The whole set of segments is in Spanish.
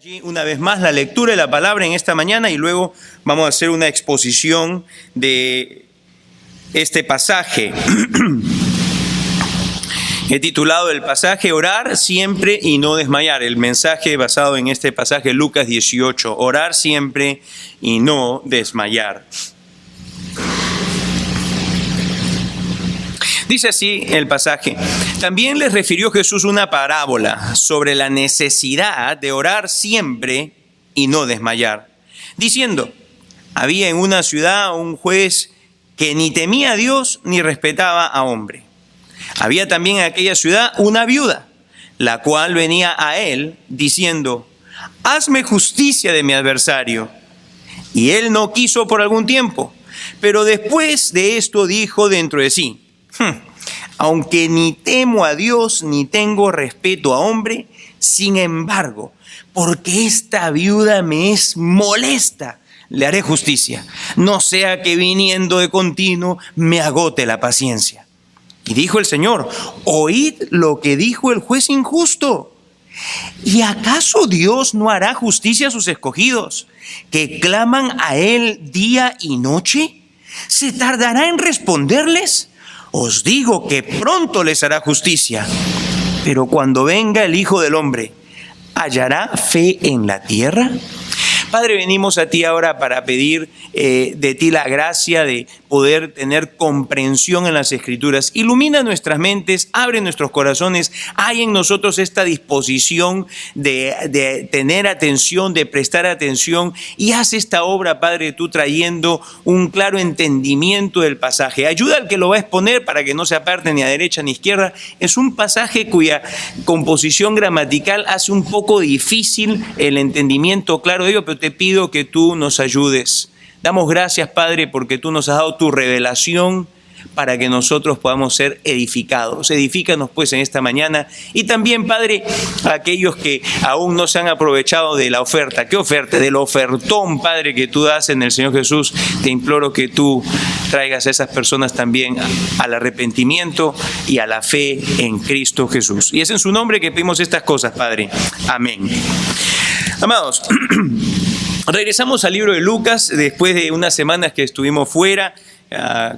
Allí una vez más la lectura de la palabra en esta mañana y luego vamos a hacer una exposición de este pasaje. He titulado el pasaje Orar siempre y no desmayar. El mensaje basado en este pasaje Lucas 18. Orar siempre y no desmayar. Dice así el pasaje: también les refirió Jesús una parábola sobre la necesidad de orar siempre y no desmayar, diciendo: había en una ciudad un juez que ni temía a Dios ni respetaba a hombre. Había también en aquella ciudad una viuda, la cual venía a él diciendo: hazme justicia de mi adversario. Y él no quiso por algún tiempo, pero después de esto dijo dentro de sí: aunque ni temo a Dios ni tengo respeto a hombre, sin embargo, porque esta viuda me es molesta, le haré justicia, no sea que viniendo de continuo me agote la paciencia. Y dijo el Señor: oíd lo que dijo el juez injusto. ¿Y acaso Dios no hará justicia a sus escogidos, que claman a él día y noche? ¿Se tardará en responderles? Os digo que pronto les hará justicia. Pero cuando venga el Hijo del Hombre, ¿hallará fe en la tierra? Padre, venimos a ti ahora para pedir de ti la gracia de poder tener comprensión en las Escrituras. Ilumina nuestras mentes, abre nuestros corazones. Hay en nosotros esta disposición de tener atención, de prestar atención. Y haz esta obra, Padre, tú trayendo un claro entendimiento del pasaje. Ayuda al que lo va a exponer para que no se aparte ni a derecha ni a izquierda. Es un pasaje cuya composición gramatical hace un poco difícil el entendimiento claro de ello, pero te pido que tú nos ayudes. Damos gracias, Padre, porque tú nos has dado tu revelación para que nosotros podamos ser edificados. Edifícanos pues en esta mañana. Y también, Padre, a aquellos que aún no se han aprovechado de la oferta. ¿Qué oferta? Del ofertón, Padre, que tú das en el Señor Jesús. Te imploro que tú traigas a esas personas también al arrepentimiento y a la fe en Cristo Jesús. Y es en su nombre que pedimos estas cosas, Padre. Amén. Amados, regresamos al libro de Lucas después de unas semanas que estuvimos fuera,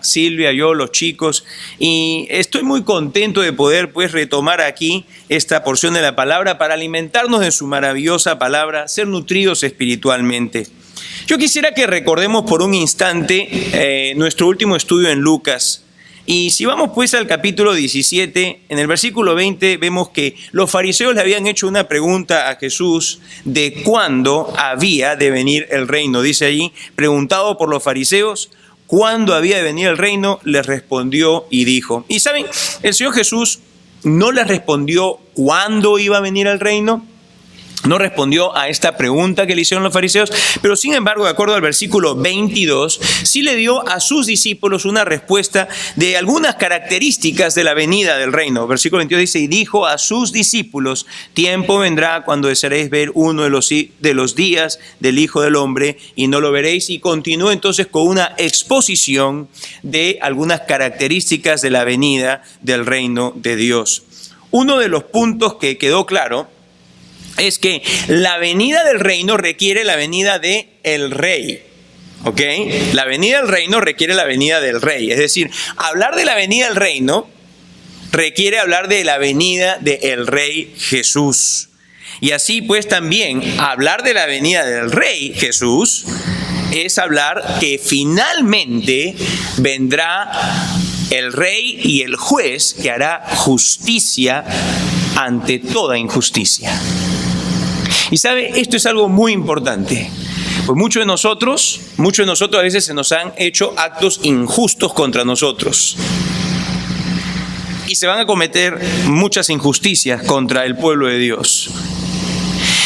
Silvia, yo, los chicos, y estoy muy contento de poder pues retomar aquí esta porción de la palabra para alimentarnos de su maravillosa palabra, ser nutridos espiritualmente. Yo quisiera que recordemos por un instante nuestro último estudio en Lucas. Y si vamos pues al capítulo 17, en el versículo 20 vemos que los fariseos le habían hecho una pregunta a Jesús de cuándo había de venir el reino. Dice allí, preguntado por los fariseos, ¿cuándo había de venir el reino? Les respondió y dijo. Y saben, el Señor Jesús no les respondió cuándo iba a venir el reino. No respondió a esta pregunta que le hicieron los fariseos, pero sin embargo, de acuerdo al versículo 22, sí le dio a sus discípulos una respuesta de algunas características de la venida del reino. Versículo 22 dice, y dijo a sus discípulos, tiempo vendrá cuando desearéis ver uno de los días del Hijo del Hombre y no lo veréis. Y continúa entonces con una exposición de algunas características de la venida del reino de Dios. Uno de los puntos que quedó claro es que la venida del reino requiere la venida del rey, ¿ok? La venida del reino requiere la venida del rey. Es decir, hablar de la venida del reino requiere hablar de la venida del rey Jesús. Y así pues también hablar de la venida del rey Jesús es hablar que finalmente vendrá el rey y el juez que hará justicia ante toda injusticia. Y sabe, esto es algo muy importante, pues muchos de nosotros a veces se nos han hecho actos injustos contra nosotros. Y se van a cometer muchas injusticias contra el pueblo de Dios.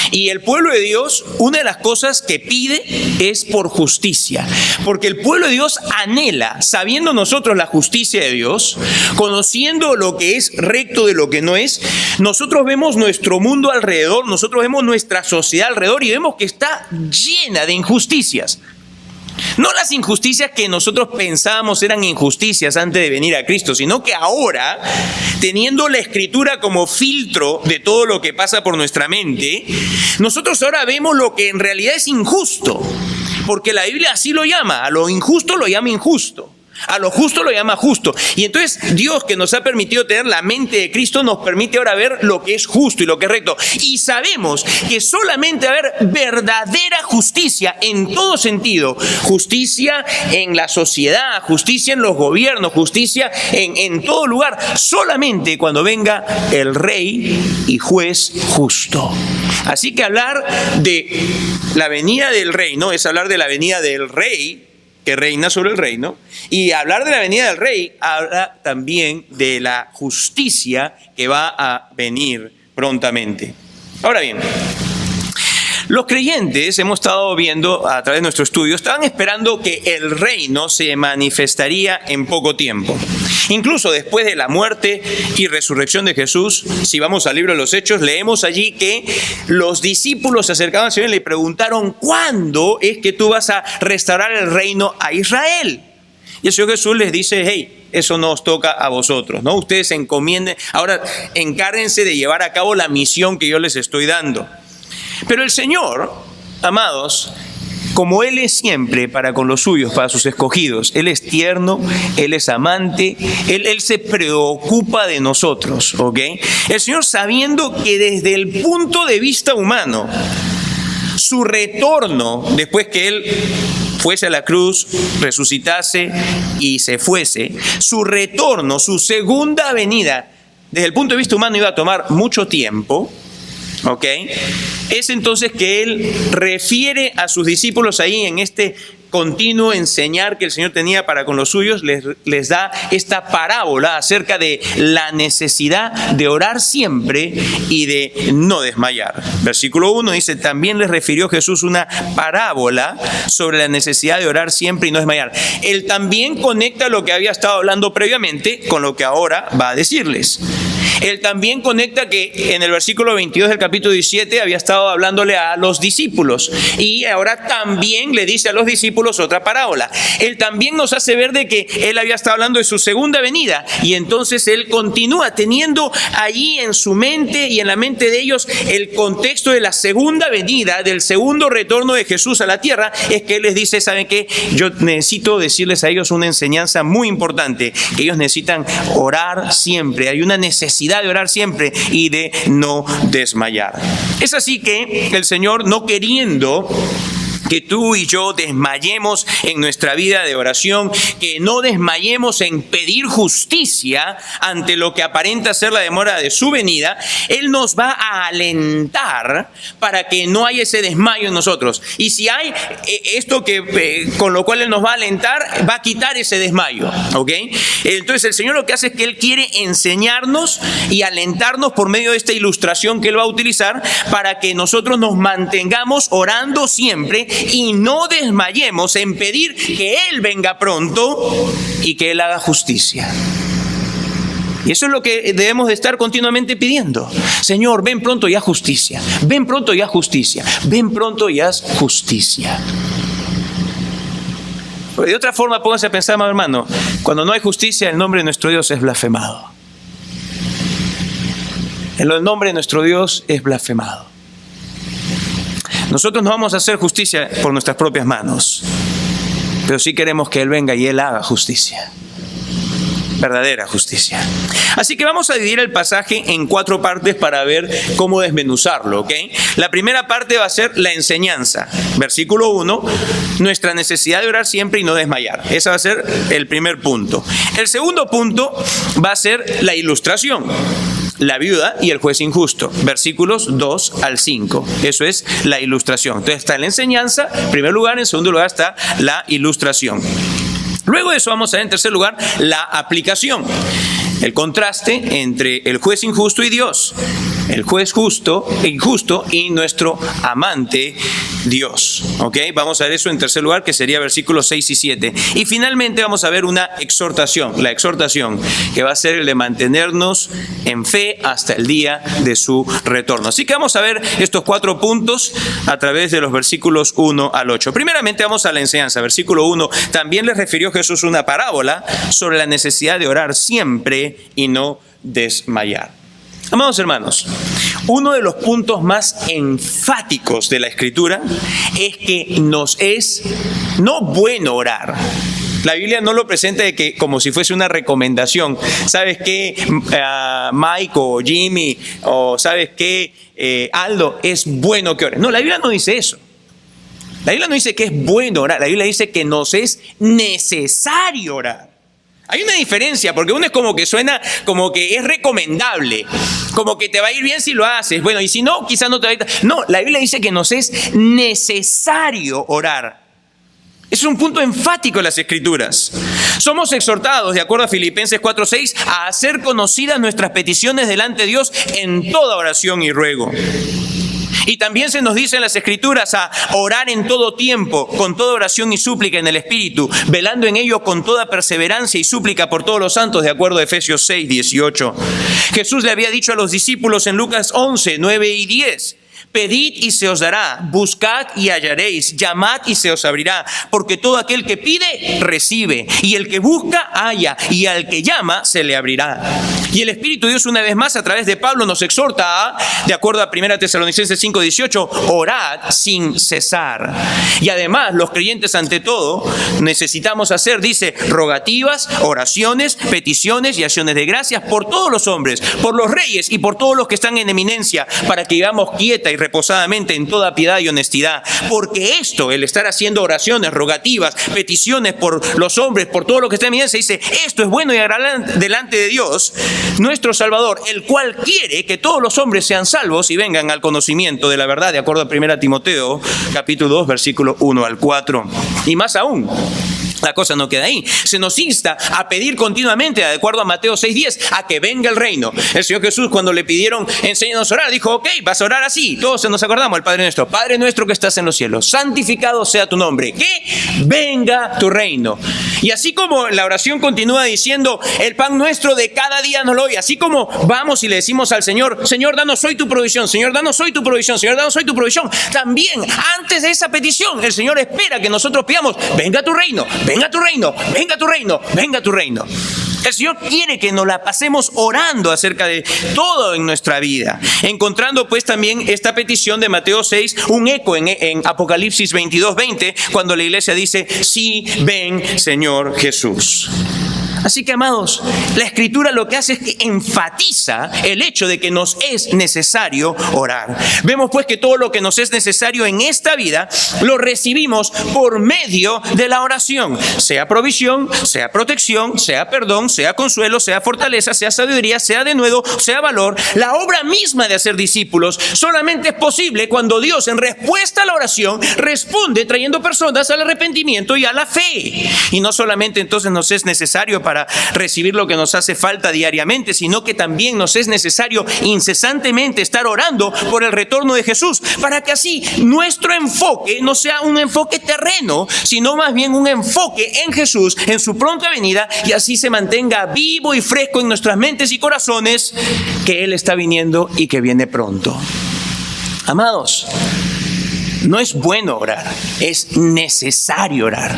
Y el pueblo de Dios, una de las cosas que pide es por justicia. Porque el pueblo de Dios anhela, sabiendo nosotros la justicia de Dios, conociendo lo que es recto de lo que no es, nosotros vemos nuestro mundo alrededor, nosotros vemos nuestra sociedad alrededor y vemos que está llena de injusticias. No las injusticias que nosotros pensábamos eran injusticias antes de venir a Cristo, sino que ahora, teniendo la Escritura como filtro de todo lo que pasa por nuestra mente, nosotros ahora vemos lo que en realidad es injusto, porque la Biblia así lo llama, a lo injusto lo llama injusto. A lo justo lo llama justo. Y entonces Dios, que nos ha permitido tener la mente de Cristo, nos permite ahora ver lo que es justo y lo que es recto. Y sabemos que solamente va a haber verdadera justicia en todo sentido. Justicia en la sociedad, justicia en los gobiernos, justicia en todo lugar. Solamente cuando venga el Rey y Juez justo. Así que hablar de la venida del reino es hablar de la venida del Rey que reina sobre el reino, y hablar de la venida del Rey habla también de la justicia que va a venir prontamente. Ahora bien, los creyentes, hemos estado viendo a través de nuestro estudio, estaban esperando que el reino se manifestaría en poco tiempo. Incluso después de la muerte y resurrección de Jesús, si vamos al libro de los Hechos, leemos allí que los discípulos se acercaban al Señor y le preguntaron: ¿cuándo es que tú vas a restaurar el reino a Israel? Y el Señor Jesús les dice: hey, eso no os toca a vosotros, ¿no? Ustedes se encomienden, ahora encárguense de llevar a cabo la misión que yo les estoy dando. Pero el Señor, amados, como Él es siempre para con los suyos, para sus escogidos, Él es tierno, Él es amante, Él se preocupa de nosotros, ¿ok? El Señor, sabiendo que desde el punto de vista humano, su retorno, después que Él fuese a la cruz, resucitase y se fuese, su retorno, su segunda venida, desde el punto de vista humano iba a tomar mucho tiempo, ¿ok? Es entonces que Él refiere a sus discípulos ahí en este continuo enseñar que el Señor tenía para con los suyos, les da esta parábola acerca de la necesidad de orar siempre y de no desmayar. Versículo 1 dice: también les refirió Jesús una parábola sobre la necesidad de orar siempre y no desmayar. Él también conecta lo que había estado hablando previamente con lo que ahora va a decirles. Él también conecta que en el versículo 22 del capítulo 17 había estado hablándole a los discípulos y ahora también le dice a los discípulos otra parábola. Él también nos hace ver de que Él había estado hablando de su segunda venida y entonces Él continúa teniendo allí en su mente y en la mente de ellos el contexto de la segunda venida, del segundo retorno de Jesús a la tierra. Es que Él les dice: ¿saben qué? Yo necesito decirles a ellos una enseñanza muy importante, que ellos necesitan orar siempre. Hay una necesidad de orar siempre y de no desmayar. Es así que el Señor, no queriendo que tú y yo desmayemos en nuestra vida de oración, que no desmayemos en pedir justicia ante lo que aparenta ser la demora de su venida, Él nos va a alentar para que no haya ese desmayo en nosotros. Y si hay esto con lo cual Él nos va a alentar, va a quitar ese desmayo, ¿ok? Entonces el Señor lo que hace es que Él quiere enseñarnos y alentarnos por medio de esta ilustración que Él va a utilizar para que nosotros nos mantengamos orando siempre y no desmayemos en pedir que Él venga pronto y que Él haga justicia. Y eso es lo que debemos de estar continuamente pidiendo. Señor, ven pronto y haz justicia. Ven pronto y haz justicia. Ven pronto y haz justicia. Pero de otra forma, pónganse a pensar, hermano, cuando no hay justicia, el nombre de nuestro Dios es blasfemado. El nombre de nuestro Dios es blasfemado. Nosotros no vamos a hacer justicia por nuestras propias manos, pero sí queremos que Él venga y Él haga justicia, verdadera justicia. Así que vamos a dividir el pasaje en 4 partes para ver cómo desmenuzarlo, ¿ok? La primera parte va a ser la enseñanza. Versículo 1, nuestra necesidad de orar siempre y no desmayar. Ese va a ser el primer punto. El segundo punto va a ser la ilustración. La viuda y el juez injusto, versículos 2 al 5. Eso es la ilustración. Entonces está la enseñanza, en primer lugar. En segundo lugar está la ilustración. Luego de eso vamos a ver en tercer lugar la aplicación. El contraste entre el juez injusto y Dios. el juez justo y nuestro amante Dios. ¿Ok? Vamos a ver eso en tercer lugar, que sería versículos 6 y 7. Y finalmente vamos a ver una exhortación, la exhortación que va a ser el de mantenernos en fe hasta el día de su retorno. Así que vamos a ver estos 4 puntos a través de los versículos 1 al 8. Primeramente vamos a la enseñanza. Versículo 1, también les refirió Jesús una parábola sobre la necesidad de orar siempre y no desmayar. Amados hermanos, uno de los puntos más enfáticos de la Escritura es que nos es no bueno orar. La Biblia no lo presenta de que como si fuese una recomendación. ¿Sabes qué, Mike o Jimmy? O ¿sabes qué, Aldo? Es bueno que ores. No, la Biblia no dice eso. La Biblia no dice que es bueno orar. La Biblia dice que nos es necesario orar. Hay una diferencia, porque uno es como que suena como que es recomendable, como que te va a ir bien si lo haces. Bueno, y si no, quizás no te va a ir. No, la Biblia dice que nos es necesario orar. Es un punto enfático en las Escrituras. Somos exhortados, de acuerdo a Filipenses 4:6, a hacer conocidas nuestras peticiones delante de Dios en toda oración y ruego. Y también se nos dice en las Escrituras a orar en todo tiempo, con toda oración y súplica en el Espíritu, velando en ello con toda perseverancia y súplica por todos los santos, de acuerdo a Efesios 6:18. Jesús le había dicho a los discípulos en Lucas 11:9 y 10, pedid y se os dará, buscad y hallaréis, llamad y se os abrirá, porque todo aquel que pide, recibe, y el que busca, halla, y al que llama, se le abrirá. Y el Espíritu de Dios, una vez más, a través de Pablo, nos exhorta a, de acuerdo a 1 Tesalonicenses 5:18, orad sin cesar. Y además, los creyentes, ante todo, necesitamos hacer, dice, rogativas, oraciones, peticiones y acciones de gracias por todos los hombres, por los reyes y por todos los que están en eminencia, para que vivamos quieta y reposadamente en toda piedad y honestidad. Porque esto, el estar haciendo oraciones, rogativas, peticiones por los hombres, por todo lo que está en eminencia, dice, esto es bueno y agradable delante de Dios, nuestro Salvador, el cual quiere que todos los hombres sean salvos y vengan al conocimiento de la verdad, de acuerdo a 1 Timoteo, capítulo 2, versículo 1 al 4. Y más aún, la cosa no queda ahí. Se nos insta a pedir continuamente, de acuerdo a Mateo 6:10, a que venga el reino. El Señor Jesús, cuando le pidieron, enséñanos a orar, dijo, ok, vas a orar así. Todos nos acordamos, el Padre nuestro que estás en los cielos, santificado sea tu nombre, que venga tu reino. Y así como la oración continúa diciendo, el pan nuestro de cada día nos lo doy, así como vamos y le decimos al Señor, Señor, danos hoy tu provisión, Señor, danos hoy tu provisión, Señor, danos hoy tu provisión. También, antes de esa petición, el Señor espera que nosotros pidamos, venga tu reino, venga tu reino, venga tu reino, venga tu reino. El Señor quiere que nos la pasemos orando acerca de todo en nuestra vida. Encontrando pues también esta petición de Mateo 6, un eco en Apocalipsis 22:20, cuando la iglesia dice, sí, ven Señor Jesús. Así que, amados, la Escritura lo que hace es que enfatiza el hecho de que nos es necesario orar. Vemos pues que todo lo que nos es necesario en esta vida lo recibimos por medio de la oración. Sea provisión, sea protección, sea perdón, sea consuelo, sea fortaleza, sea sabiduría, sea denuedo, sea valor. La obra misma de hacer discípulos solamente es posible cuando Dios, en respuesta a la oración, responde trayendo personas al arrepentimiento y a la fe. Y no solamente entonces nos es necesario para recibir lo que nos hace falta diariamente, sino que también nos es necesario incesantemente estar orando por el retorno de Jesús, para que así nuestro enfoque no sea un enfoque terreno, sino más bien un enfoque en Jesús, en su pronta venida, y así se mantenga vivo y fresco en nuestras mentes y corazones que Él está viniendo y que viene pronto. Amados, no es bueno orar, es necesario orar.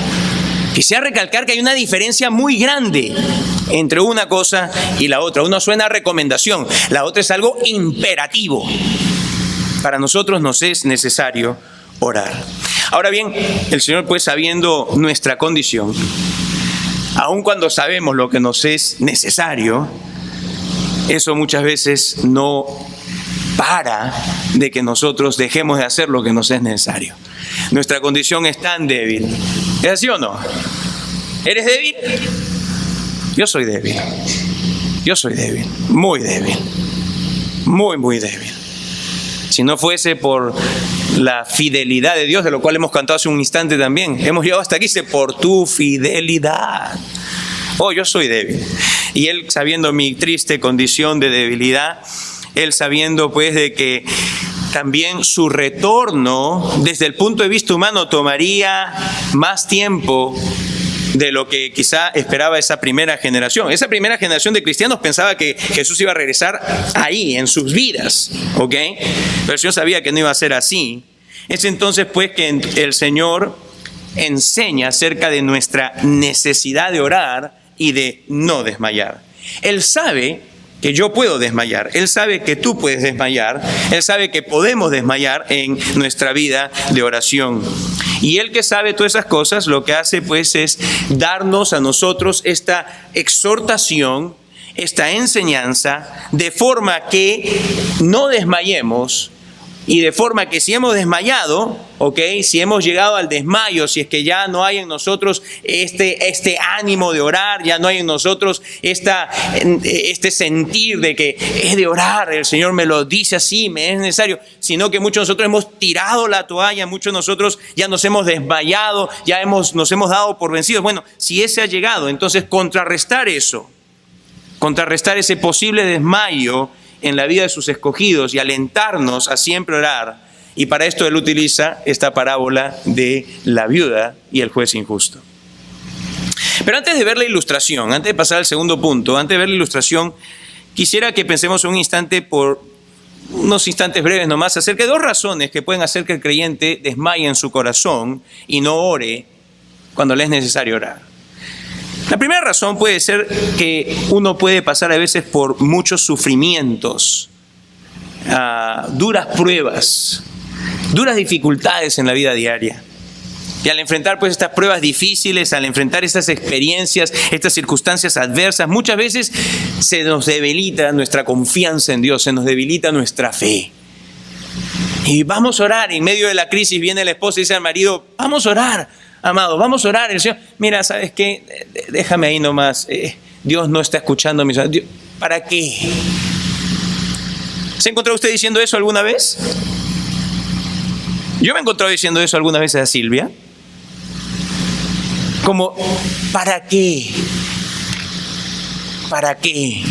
Quisiera recalcar que hay una diferencia muy grande entre una cosa y la otra. Una suena a recomendación, la otra es algo imperativo. Para nosotros nos es necesario orar. Ahora bien, el Señor, pues, sabiendo nuestra condición, aun cuando sabemos lo que nos es necesario, eso muchas veces no para de que nosotros dejemos de hacer lo que nos es necesario. Nuestra condición es tan débil. ¿Es así o no? ¿Eres débil? Yo soy débil. Yo soy débil. Muy débil. Muy, muy débil. Si no fuese por la fidelidad de Dios, de lo cual hemos cantado hace un instante también, hemos llegado hasta aquí, dice, por tu fidelidad. Oh, yo soy débil. Y Él, sabiendo mi triste condición de debilidad, él sabiendo pues de que también su retorno desde el punto de vista humano tomaría más tiempo de lo que quizá esperaba esa primera generación. Esa primera generación de cristianos pensaba que Jesús iba a regresar ahí, en sus vidas, ¿ok? Pero el Señor sabía que no iba a ser así. Es entonces pues que el Señor enseña acerca de nuestra necesidad de orar y de no desmayar. Él sabe que yo puedo desmayar, Él sabe que tú puedes desmayar, Él sabe que podemos desmayar en nuestra vida de oración. Y Él, que sabe todas esas cosas, lo que hace pues es darnos a nosotros esta exhortación, esta enseñanza, de forma que no desmayemos. Y de forma que si hemos desmayado, ¿ok? Si hemos llegado al desmayo, si es que ya no hay en nosotros este ánimo de orar, ya no hay en nosotros este sentir de que es de orar, el Señor me lo dice así, me es necesario, sino que muchos de nosotros hemos tirado la toalla, muchos de nosotros ya nos hemos desmayado, nos hemos dado por vencidos. Bueno, si ese ha llegado, entonces contrarrestar ese posible desmayo en la vida de sus escogidos y alentarnos a siempre orar. Y para esto él utiliza esta parábola de la viuda y el juez injusto. Pero antes de ver la ilustración, antes de pasar al segundo punto, antes de ver la ilustración, quisiera que pensemos un instante, por unos instantes breves nomás, acerca de dos razones que pueden hacer que el creyente desmaye en su corazón y no ore cuando le es necesario orar. La primera razón puede ser que uno puede pasar a veces por muchos sufrimientos, duras pruebas, duras dificultades en la vida diaria. Y al enfrentar pues estas pruebas difíciles, al enfrentar estas experiencias, estas circunstancias adversas, muchas veces se nos debilita nuestra confianza en Dios, se nos debilita nuestra fe. Y vamos a orar, en medio de la crisis viene la esposa y dice al marido, vamos a orar. Amado, vamos a orar. El Señor, mira, ¿sabes qué? Déjame ahí nomás. Dios no está escuchando mis oraciones. ¿Para qué? ¿Se ha encontrado usted diciendo eso alguna vez? Yo me he encontrado diciendo eso algunas veces a Silvia. Como, ¿para qué? ¿Para qué?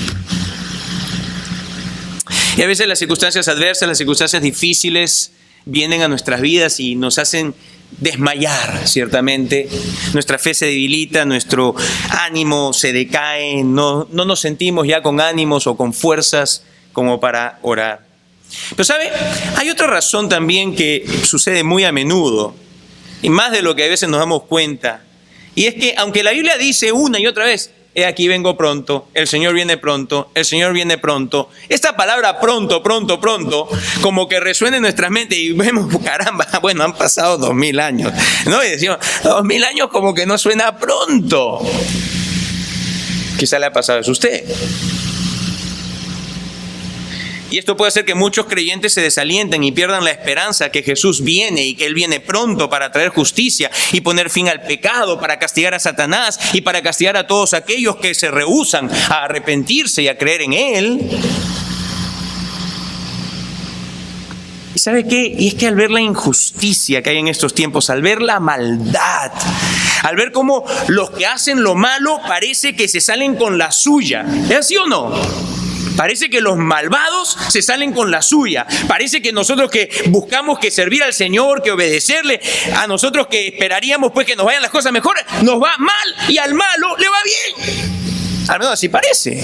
Y a veces las circunstancias adversas, las circunstancias difíciles vienen a nuestras vidas y nos hacen desmayar, ciertamente. Nuestra fe se debilita, nuestro ánimo se decae, no nos sentimos ya con ánimos o con fuerzas como para orar. Pero ¿sabe? Hay otra razón también que sucede muy a menudo, y más de lo que a veces nos damos cuenta, y es que aunque la Biblia dice una y otra vez, he aquí vengo pronto, el Señor viene pronto, el Señor viene pronto. Esta palabra pronto, pronto, pronto, como que resuena en nuestras mentes y vemos, caramba, bueno, han pasado 2000 años, ¿no? Y decimos, 2000 años como que no suena pronto. Quizá le ha pasado eso a usted. Y esto puede hacer que muchos creyentes se desalienten y pierdan la esperanza que Jesús viene y que Él viene pronto para traer justicia y poner fin al pecado, para castigar a Satanás y para castigar a todos aquellos que se rehúsan a arrepentirse y a creer en Él. ¿Y sabe qué? Y es que al ver la injusticia que hay en estos tiempos, al ver la maldad, al ver cómo los que hacen lo malo parece que se salen con la suya, ¿es así o no? Parece que los malvados se salen con la suya. Parece que nosotros que buscamos que servir al Señor, que obedecerle, a nosotros que esperaríamos pues que nos vayan las cosas mejor, nos va mal y al malo le va bien. Al menos así parece.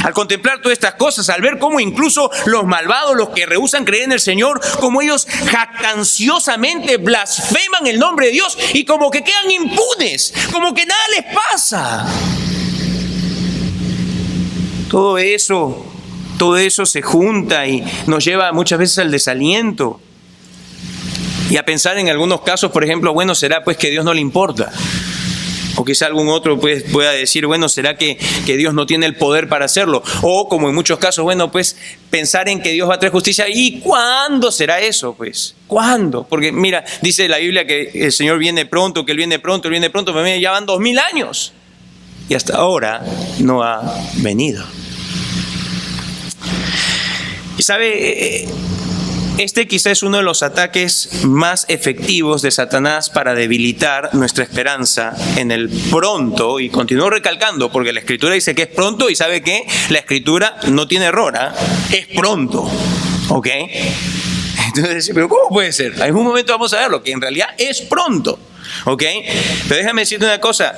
Al contemplar todas estas cosas, al ver cómo incluso los malvados, los que rehúsan creer en el Señor, como ellos jactanciosamente blasfeman el nombre de Dios y como que quedan impunes, como que nada les pasa. Todo eso se junta y nos lleva muchas veces al desaliento y a pensar en algunos casos, por ejemplo, bueno, será pues que Dios no le importa. O quizá algún otro pues pueda decir, bueno, será que Dios no tiene el poder para hacerlo. O como en muchos casos, bueno, pues pensar en que Dios va a traer justicia. ¿Y cuándo será eso? Pues, ¿cuándo? Porque mira, dice la Biblia que el Señor viene pronto, que Él viene pronto, pero mira, ya van 2000 años. Y hasta ahora no ha venido. Y sabe, Este quizá es uno de los ataques más efectivos de Satanás para debilitar nuestra esperanza en el pronto, y continúo recalcando porque la Escritura dice que es pronto y sabe que la Escritura no tiene error, es pronto, ¿ok? Entonces, pero ¿cómo puede ser? En algún momento vamos a verlo, que en realidad es pronto, ¿ok? Pero déjame decirte una cosa,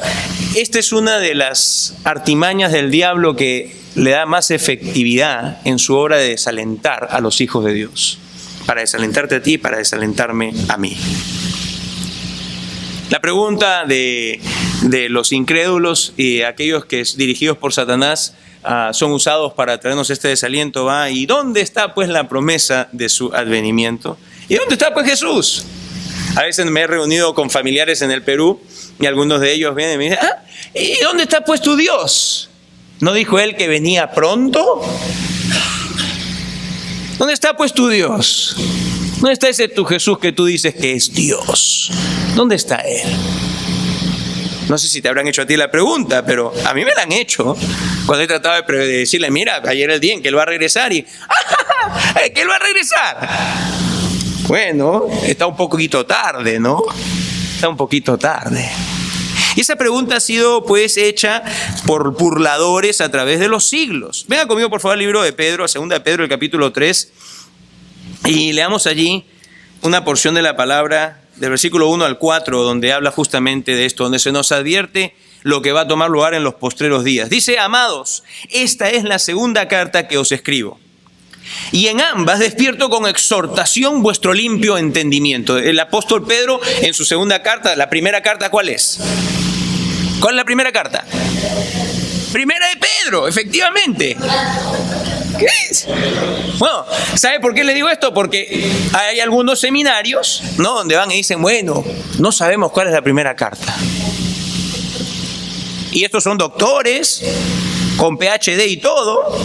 esta es una de las artimañas del diablo que le da más efectividad en su obra de desalentar a los hijos de Dios. Para desalentarte a ti, para desalentarme a mí. La pregunta de los incrédulos y aquellos que dirigidos por Satanás son usados para traernos este desaliento va: ¿y dónde está pues la promesa de su advenimiento? ¿Y dónde está pues Jesús? A veces me he reunido con familiares en el Perú y algunos de ellos vienen y me dicen: ¿y dónde está pues tu Dios? ¿No dijo él que venía pronto? ¿Dónde está pues tu Dios? ¿Dónde está ese tu Jesús que tú dices que es Dios? ¿Dónde está Él? No sé si te habrán hecho a ti la pregunta, pero a mí me la han hecho cuando he tratado de decirle: mira, ayer es el día en que Él va a regresar, y que Él va a regresar. Bueno, está un poquito tarde, ¿no? Está un poquito tarde. Y esa pregunta ha sido pues hecha por burladores a través de los siglos. Venga conmigo por favor al libro de Pedro, a 2 de Pedro, el capítulo 3, y leamos allí una porción de la palabra del versículo 1 al 4, donde habla justamente de esto, donde se nos advierte lo que va a tomar lugar en los postreros días. Dice: amados, esta es la segunda carta que os escribo, y en ambas despierto con exhortación vuestro limpio entendimiento. El apóstol Pedro en su segunda carta, la primera carta, ¿cuál es? ¿Cuál es la primera carta? Primera de Pedro, efectivamente. ¿Qué es? Bueno, ¿sabe por qué le digo esto? Porque hay algunos seminarios, ¿no?, donde van y dicen: bueno, no sabemos cuál es la primera carta. Y estos son doctores con PhD y todo.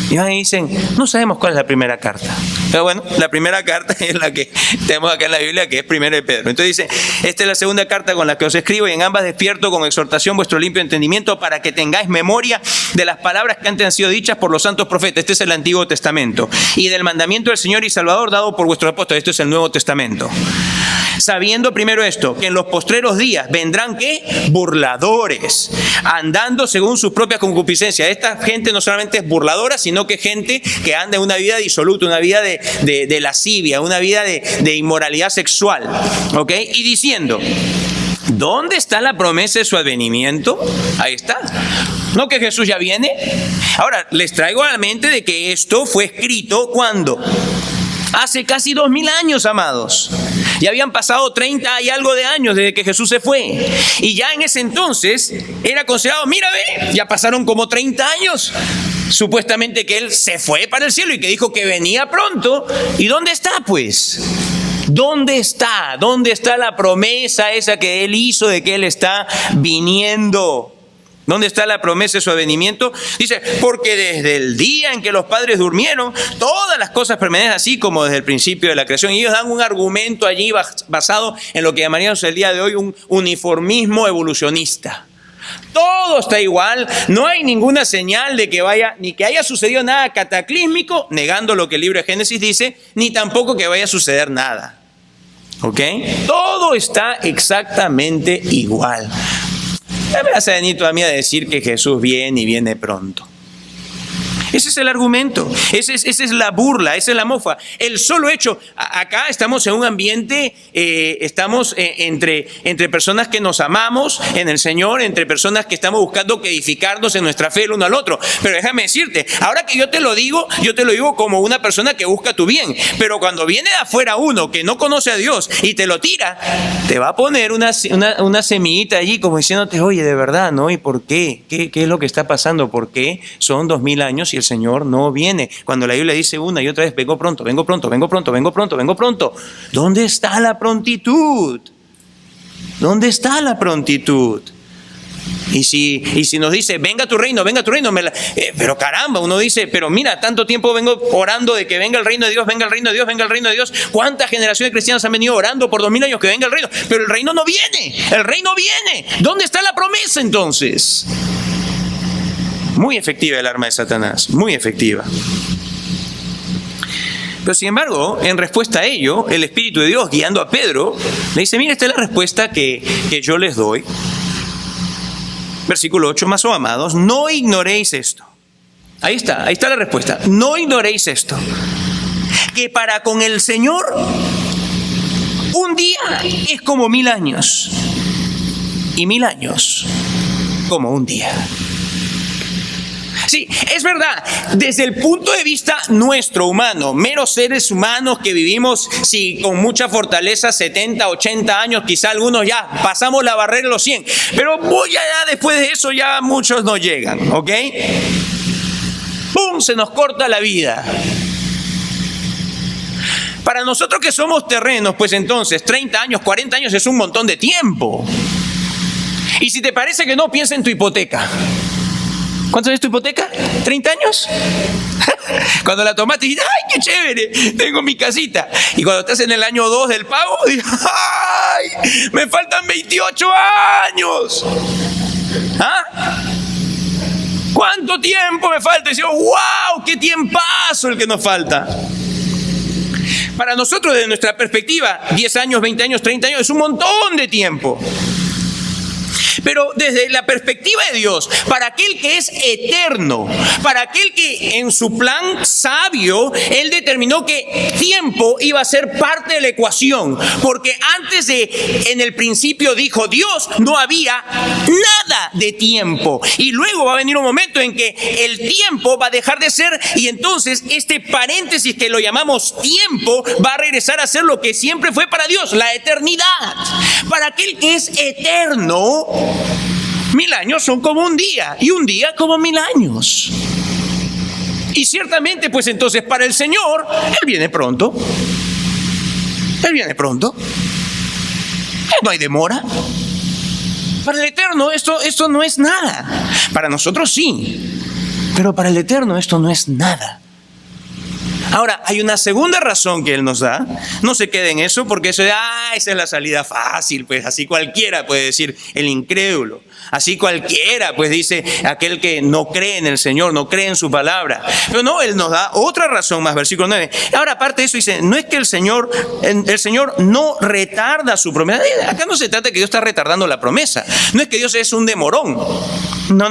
Y van y dicen: no sabemos cuál es la primera carta. Pero bueno, la primera carta es la que tenemos acá en la Biblia, que es Primera de Pedro. Entonces dice: esta es la segunda carta con la que os escribo, y en ambas despierto con exhortación vuestro limpio entendimiento, para que tengáis memoria de las palabras que antes han sido dichas por los santos profetas. Este es el Antiguo Testamento. Y del mandamiento del Señor y Salvador dado por vuestros apóstoles. Esto es el Nuevo Testamento. Sabiendo primero esto, que en los postreros días vendrán, ¿qué? Burladores, andando según sus propias concupiscencias. Esta gente no solamente es burladora, sino que gente que anda en una vida disoluta, una vida de lascivia, una vida de inmoralidad sexual, ¿ok? Y diciendo: ¿dónde está la promesa de su advenimiento? Ahí está. ¿No que Jesús ya viene? Ahora, les traigo a la mente de que esto fue escrito ¿cuándo? Hace casi 2000 años, amados. Ya habían pasado 30 y algo de años desde que Jesús se fue. Y ya en ese entonces era considerado: mira, ve, ya pasaron como 30 años. Supuestamente que Él se fue para el cielo y que dijo que venía pronto. ¿Y dónde está, pues? ¿Dónde está? ¿Dónde está la promesa esa que Él hizo de que Él está viniendo? ¿Dónde está la promesa de su advenimiento? Dice: porque desde el día en que los padres durmieron, todas las cosas permanecen así como desde el principio de la creación. Y ellos dan un argumento allí basado en lo que llamaríamos el día de hoy un uniformismo evolucionista. Todo está igual, no hay ninguna señal de que vaya, ni que haya sucedido nada cataclísmico, negando lo que el libro de Génesis dice, ni tampoco que vaya a suceder nada. ¿Ok? Todo está exactamente igual. Ya me vas a venir tú a mí a decir que Jesús viene y viene pronto. Ese es el argumento, esa es la burla, esa es la mofa. El solo hecho, acá estamos en un ambiente, estamos entre personas que nos amamos en el Señor, entre personas que estamos buscando edificarnos en nuestra fe el uno al otro. Pero déjame decirte, ahora que yo te lo digo como una persona que busca tu bien. Pero cuando viene de afuera uno que no conoce a Dios y te lo tira, te va a poner una semillita allí como diciéndote: oye, de verdad, ¿no? ¿Y por qué? ¿Qué es lo que está pasando? ¿Por qué son 2000 años y el Señor no viene? Cuando la Biblia dice una y otra vez: vengo pronto, vengo pronto, vengo pronto, vengo pronto, vengo pronto. ¿Dónde está la prontitud? ¿Dónde está la prontitud? Y si nos dice: venga tu reino, pero caramba, uno dice: pero mira, tanto tiempo vengo orando de que venga el reino de Dios, venga el reino de Dios, venga el reino de Dios. ¿Cuántas generaciones de cristianos han venido orando por 2000 años que venga el reino? Pero el reino no viene, el reino viene. ¿Dónde está la promesa entonces? Muy efectiva el arma de Satanás, muy efectiva. Pero sin embargo, en respuesta a ello, el Espíritu de Dios, guiando a Pedro, le dice, mira, esta es la respuesta que yo les doy. Versículo 8, mas, oh amados, no ignoréis esto. Ahí está la respuesta. No ignoréis esto. Que para con el Señor, un día es como 1000 años. Y 1000 años como un día. Sí, es verdad, desde el punto de vista nuestro, humano, meros seres humanos que vivimos, sí, con mucha fortaleza, 70, 80 años, quizá algunos ya pasamos la barrera de los 100, pero ya después de eso ya muchos no llegan, ¿ok? ¡Pum! Se nos corta la vida. Para nosotros que somos terrenos, pues entonces 30 años, 40 años es un montón de tiempo. Y si te parece que no, piensa en tu hipoteca. ¿Cuánto es tu hipoteca? ¿30 años? Cuando la tomaste dices, ¡ay, qué chévere! Tengo mi casita. Y cuando estás en el año 2 del pago, dices, ¡ay! Me faltan 28 años. ¿Ah? ¿Cuánto tiempo me falta? Y dices, ¡wow! ¡Qué tiempazo el que nos falta! Para nosotros, desde nuestra perspectiva, 10 años, 20 años, 30 años, es un montón de tiempo. Pero desde la perspectiva de Dios, para aquel que es eterno, para aquel que en su plan sabio, Él determinó que tiempo iba a ser parte de la ecuación. Porque antes en el principio dijo Dios, no había nada de tiempo. Y luego va a venir un momento en que el tiempo va a dejar de ser y entonces este paréntesis que lo llamamos tiempo va a regresar a ser lo que siempre fue para Dios, la eternidad. Para aquel que es eterno, 1000 años son como un día y un día como 1000 años. Y ciertamente, pues entonces para el Señor, Él viene pronto. Él viene pronto. No hay demora. Para el Eterno esto no es nada. Para nosotros sí, pero para el Eterno esto no es nada. Ahora, hay una segunda razón que Él nos da. No se quede en eso, porque eso esa es la salida fácil, pues así cualquiera puede decir el incrédulo. Así cualquiera, pues dice aquel que no cree en el Señor, no cree en su palabra. Pero no, Él nos da otra razón más, versículo 9. Ahora, aparte de eso, dice, no es que el Señor no retarda su promesa. Acá no se trata de que Dios está retardando la promesa. No es que Dios es un demorón. No.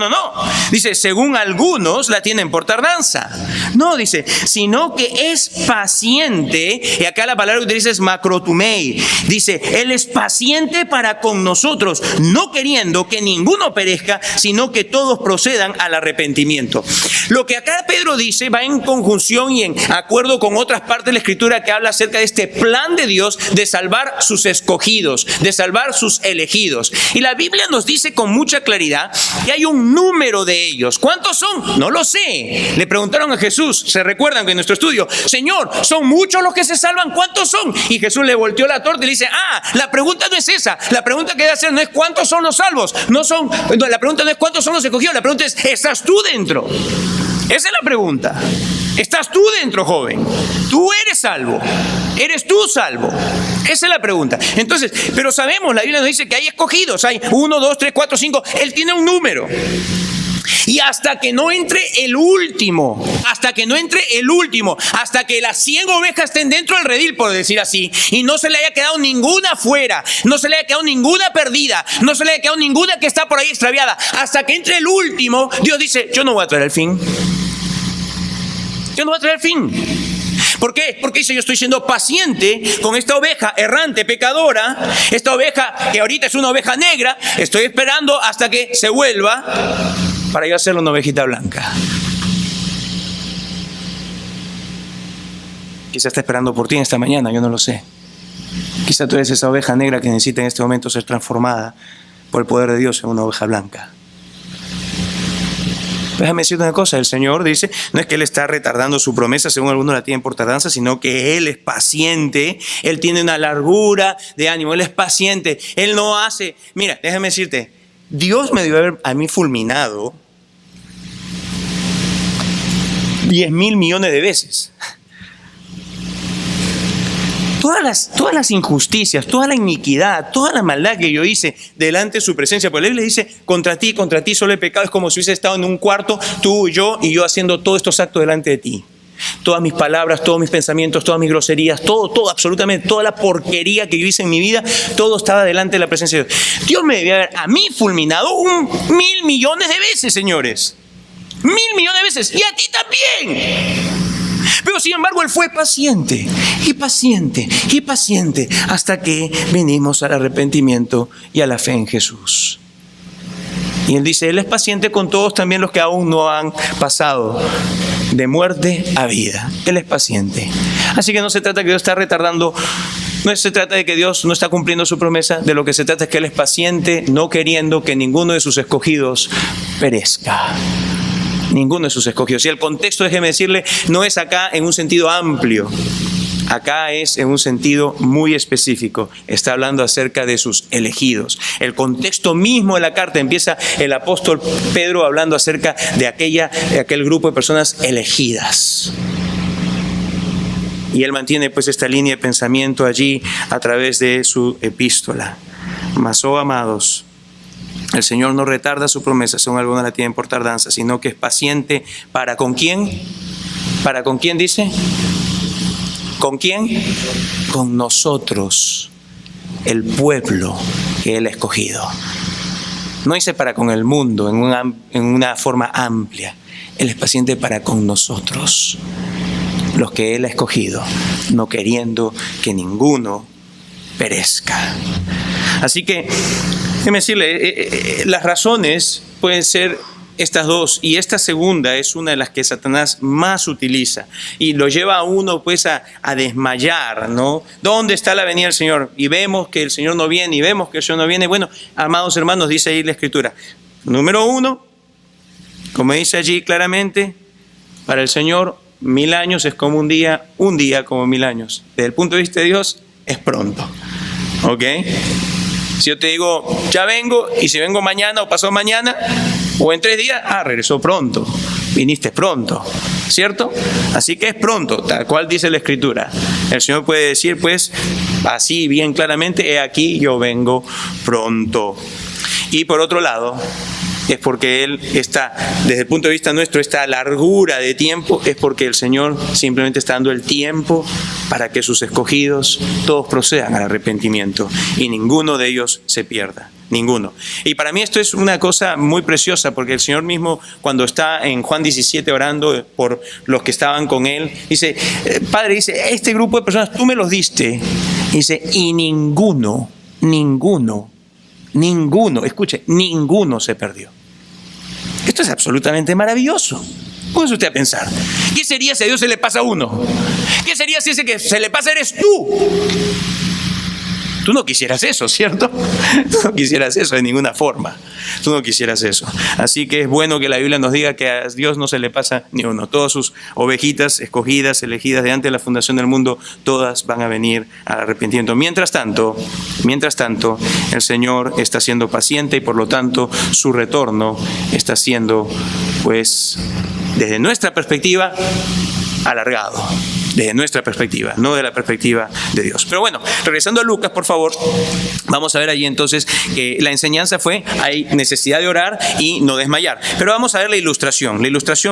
Dice, según algunos la tienen por tardanza. No, dice, sino que es paciente. Y acá la palabra que utiliza es macrotumei. Dice, Él es paciente para con nosotros, no queriendo que ninguno perezca, sino que todos procedan al arrepentimiento. Lo que acá Pedro dice va en conjunción y en acuerdo con otras partes de la Escritura que habla acerca de este plan de Dios de salvar sus escogidos, de salvar sus elegidos. Y la Biblia nos dice con mucha claridad que hay un número de ellos. ¿Cuántos son? No lo sé. Le preguntaron a Jesús, se recuerdan que en nuestro estudio, Señor, ¿son muchos los que se salvan? ¿Cuántos son? Y Jesús le volteó la torta y le dice, la pregunta no es esa. La pregunta que debe hacer no es cuántos son los salvos. La pregunta no es cuántos son los escogidos. La pregunta es, ¿estás tú dentro? Esa es la pregunta. ¿Estás tú dentro, joven? ¿Tú eres salvo? ¿Eres tú salvo? Esa es la pregunta. Entonces, pero sabemos, la Biblia nos dice que hay escogidos. Hay 1, 2, 3, 4, 5. Él tiene un número. Y hasta que no entre el último, hasta que las 100 ovejas estén dentro del redil, por decir así, y no se le haya quedado ninguna fuera, no se le haya quedado ninguna perdida, no se le haya quedado ninguna que está por ahí extraviada, hasta que entre el último, Dios dice, yo no voy a traer el fin. Yo no voy a traer el fin. ¿Por qué? Porque dice, yo estoy siendo paciente con esta oveja errante, pecadora, esta oveja que ahorita es una oveja negra, estoy esperando hasta que se vuelva para yo hacerle una ovejita blanca. Quizá está esperando por ti en esta mañana, yo no lo sé. Quizá tú eres esa oveja negra que necesita en este momento ser transformada por el poder de Dios en una oveja blanca. Déjame decirte una cosa, el Señor dice, no es que Él está retardando su promesa, según algunos la tienen por tardanza, sino que Él es paciente, Él tiene una largura de ánimo, Él es paciente, Él no hace... Mira, déjame decirte, Dios me debió haber a mí fulminado 10,000 millones de veces. Todas las injusticias, toda la iniquidad, toda la maldad que yo hice delante de su presencia, pues Él le dice, contra ti solo he pecado, es como si hubiese estado en un cuarto, tú, yo y yo haciendo todos estos actos delante de ti. Todas mis palabras, todos mis pensamientos, todas mis groserías, todo, absolutamente, toda la porquería que yo hice en mi vida, todo estaba delante de la presencia de Dios. Dios me debía haber a mí fulminado 1.000 millones de veces, señores. 1.000 millones de veces. Y a ti también. Pero sin embargo, Él fue paciente y paciente y paciente hasta que vinimos al arrepentimiento y a la fe en Jesús. Y Él dice, Él es paciente con todos, también los que aún no han pasado de muerte a vida. Él es paciente. Así que no se trata de que Dios está retardando, no se trata de que Dios no está cumpliendo su promesa, de lo que se trata es que Él es paciente, no queriendo que ninguno de sus escogidos perezca. Ninguno de sus escogidos. Y el contexto, déjeme decirle, no es acá en un sentido amplio. Acá es en un sentido muy específico. Está hablando acerca de sus elegidos. El contexto mismo de la carta empieza el apóstol Pedro hablando acerca de aquel grupo de personas elegidas. Y él mantiene pues esta línea de pensamiento allí a través de su epístola. Mas, oh amados, el Señor no retarda su promesa, según algunos la tienen por tardanza, sino que es paciente para ¿con quién? ¿Para con quién dice? ¿Con quién? Con nosotros, el pueblo que Él ha escogido. No dice para con el mundo en una forma amplia. Él es paciente para con nosotros, los que Él ha escogido, no queriendo que ninguno perezca. Así que, déjeme decirle, las razones pueden ser estas dos, y esta segunda es una de las que Satanás más utiliza y lo lleva a uno pues a desmayar, ¿no? ¿Dónde está la venida del Señor? Y vemos que el Señor no viene, y vemos que el Señor no viene. Bueno, amados hermanos, dice ahí la Escritura, número 1, como dice allí claramente, para el Señor 1000 años es como un día como 1000 años. Desde el punto de vista de Dios es pronto, ¿ok? Si yo te digo, ya vengo, y si vengo mañana o pasado mañana, o en 3 días, regresó pronto, viniste pronto, ¿cierto? Así que es pronto, tal cual dice la Escritura. El Señor puede decir, pues, así bien claramente, he aquí, yo vengo pronto. Y por otro lado, es porque Él está, desde el punto de vista nuestro, esta largura de tiempo, es porque el Señor simplemente está dando el tiempo para que sus escogidos todos procedan al arrepentimiento y ninguno de ellos se pierda, ninguno. Y para mí esto es una cosa muy preciosa, porque el Señor mismo, cuando está en Juan 17 orando por los que estaban con Él, dice, Padre, dice, este grupo de personas tú me los diste, dice, y ninguno, escuche, ninguno se perdió. Esto es absolutamente maravilloso. Póngase usted a pensar. ¿Qué sería si a Dios se le pasa a uno? ¿Qué sería si ese que se le pasa eres tú? Tú no quisieras eso, ¿cierto? Tú no quisieras eso de ninguna forma. Tú no quisieras eso. Así que es bueno que la Biblia nos diga que a Dios no se le pasa ni uno. Todas sus ovejitas escogidas, elegidas de antes de la fundación del mundo, todas van a venir al arrepentimiento. Mientras tanto, el Señor está siendo paciente y por lo tanto su retorno está siendo, pues, desde nuestra perspectiva, alargado. Desde nuestra perspectiva, no de la perspectiva de Dios. Pero bueno, regresando a Lucas, por favor, vamos a ver allí entonces que la enseñanza fue, hay necesidad de orar y no desmayar. Pero vamos a ver la ilustración,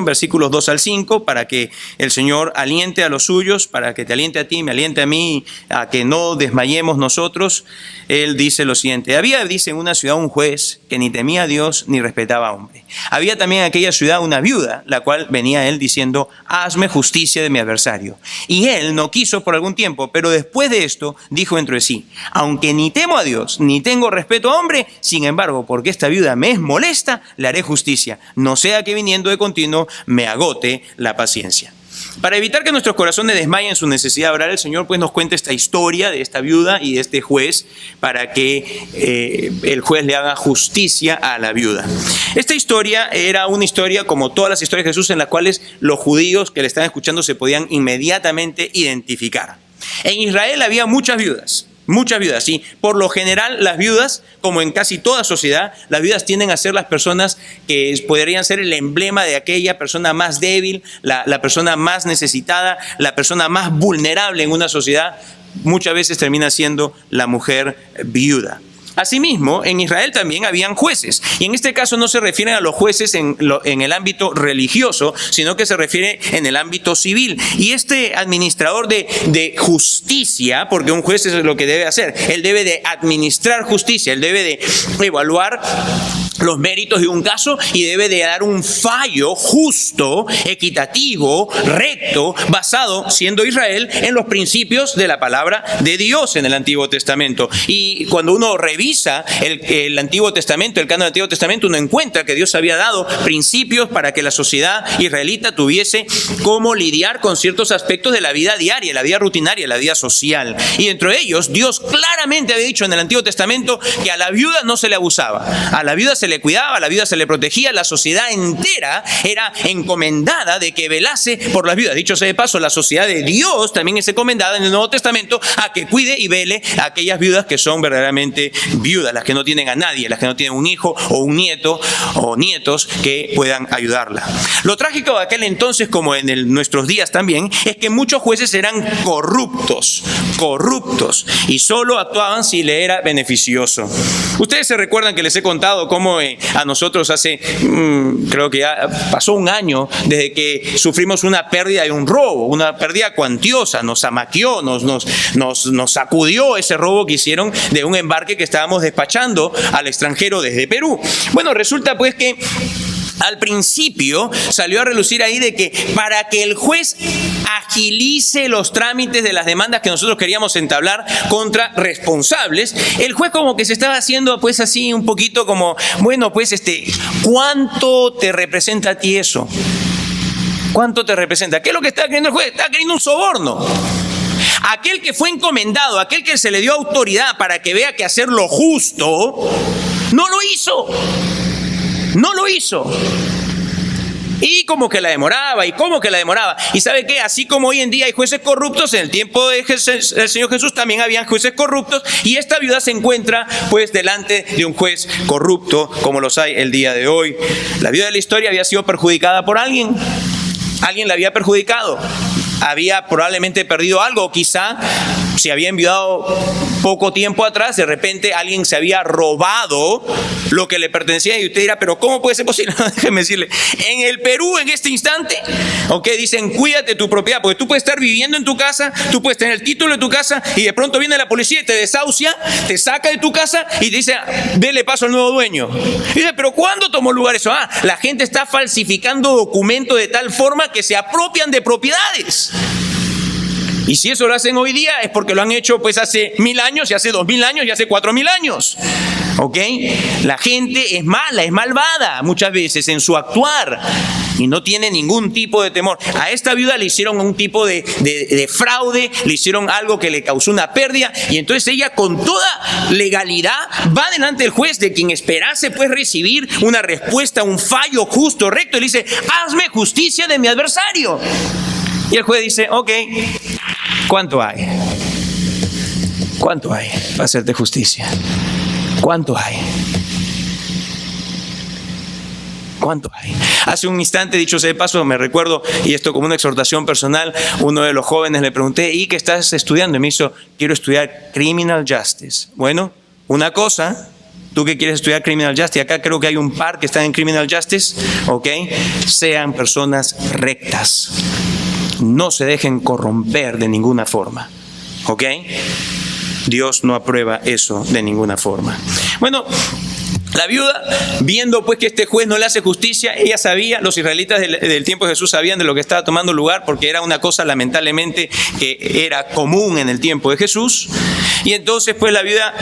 versículos 2 al 5, para que el Señor aliente a los suyos, para que te aliente a ti, me aliente a mí, a que no desmayemos nosotros. Él dice lo siguiente, dice en una ciudad un juez que ni temía a Dios ni respetaba a hombre. Había también en aquella ciudad una viuda, la cual venía a él diciendo, hazme justicia de mi adversario. Y él no quiso por algún tiempo, pero después de esto dijo dentro de sí, aunque ni temo a Dios, ni tengo respeto a hombre, sin embargo, porque esta viuda me es molesta, le haré justicia, no sea que viniendo de continuo me agote la paciencia. Para evitar que nuestros corazones desmayen en su necesidad de orar, el Señor pues nos cuenta esta historia de esta viuda y de este juez para que el juez le haga justicia a la viuda. Esta historia era una historia como todas las historias de Jesús en las cuales los judíos que le estaban escuchando se podían inmediatamente identificar. En Israel había muchas viudas, y por lo general las viudas, como en casi toda sociedad, las viudas tienden a ser las personas que podrían ser el emblema de aquella persona más débil, la persona más necesitada, la persona más vulnerable en una sociedad. Muchas veces termina siendo la mujer viuda. Asimismo, en Israel también habían jueces, y en este caso no se refieren a los jueces en el ámbito religioso, sino que se refiere en el ámbito civil. Y este administrador de justicia, porque un juez es lo que debe hacer, él debe de administrar justicia, él debe de evaluar los méritos de un caso y debe de dar un fallo justo, equitativo, recto, basado, siendo Israel, en los principios de la palabra de Dios en el Antiguo Testamento. Y cuando uno revisa el Antiguo Testamento, el canon del Antiguo Testamento, uno encuentra que Dios había dado principios para que la sociedad israelita tuviese cómo lidiar con ciertos aspectos de la vida diaria, la vida rutinaria, la vida social. Y dentro de ellos, Dios claramente había dicho en el Antiguo Testamento que a la viuda no se le abusaba, a la viuda se le cuidaba, a la viuda se le protegía, la sociedad entera era encomendada de que velase por las viudas. Dicho sea de paso, la sociedad de Dios también es encomendada en el Nuevo Testamento a que cuide y vele a aquellas viudas que son verdaderamente viudas, las que no tienen a nadie, las que no tienen un hijo o un nieto o nietos que puedan ayudarla. Lo trágico de aquel entonces, como en nuestros días también, es que muchos jueces eran corruptos, y solo actuaban si le era beneficioso. Ustedes se recuerdan que les he contado cómo a nosotros hace, creo que ya pasó un año desde que sufrimos una pérdida de un robo, una pérdida cuantiosa, nos amaqueó, nos sacudió ese robo que hicieron de un embarque que estábamos despachando al extranjero desde Perú. Bueno, resulta pues que al principio salió a relucir ahí de que para que el juez agilice los trámites de las demandas que nosotros queríamos entablar contra responsables, el juez como que se estaba haciendo pues así un poquito como, bueno pues ¿cuánto te representa a ti eso? ¿Cuánto te representa? ¿Qué es lo que está queriendo el juez? Está queriendo un soborno. Aquel que fue encomendado, aquel que se le dio autoridad para que vea que hacer lo justo, no lo hizo. No lo hizo. Y como que la demoraba, Y ¿sabe qué? Así como hoy en día hay jueces corruptos, en el tiempo del Señor Jesús también habían jueces corruptos, y esta viuda se encuentra pues delante de un juez corrupto, como los hay el día de hoy. La viuda de la historia había sido perjudicada por alguien. Alguien la había perjudicado. Había probablemente perdido algo, quizá se había enviudado poco tiempo atrás, de repente alguien se había robado lo que le pertenecía, y usted dirá, pero ¿cómo puede ser posible? Déjeme decirle, en el Perú en este instante, dicen cuídate de tu propiedad, porque tú puedes estar viviendo en tu casa, tú puedes tener el título de tu casa y de pronto viene la policía y te desahucia, te saca de tu casa y te dice, dele paso al nuevo dueño. Y dice, pero ¿cuándo tomó lugar eso? La gente está falsificando documentos de tal forma que se apropian de propiedades. Y si eso lo hacen hoy día es porque lo han hecho pues hace 1000 años, y hace 2000 años, y hace 4000 años. La gente es mala, es malvada muchas veces en su actuar y no tiene ningún tipo de temor. A esta viuda le hicieron un tipo de fraude, le hicieron algo que le causó una pérdida, y entonces ella con toda legalidad va delante del juez, de quien esperase pues recibir una respuesta, un fallo justo, recto, y le dice, hazme justicia de mi adversario. Y el juez dice, ¿cuánto hay? ¿Cuánto hay para hacerte justicia? ¿Cuánto hay? ¿Cuánto hay? Hace un instante, dicho sea de paso, me recuerdo, y esto como una exhortación personal, uno de los jóvenes le pregunté, ¿y qué estás estudiando? Y me dijo, quiero estudiar Criminal Justice. Bueno, una cosa, tú que quieres estudiar Criminal Justice, acá creo que hay un par que están en Criminal Justice, sean personas rectas. No se dejen corromper de ninguna forma. Dios no aprueba eso de ninguna forma. Bueno, la viuda, viendo pues que este juez no le hace justicia, ella sabía, los israelitas del tiempo de Jesús sabían de lo que estaba tomando lugar, porque era una cosa lamentablemente que era común en el tiempo de Jesús. Y entonces pues la viuda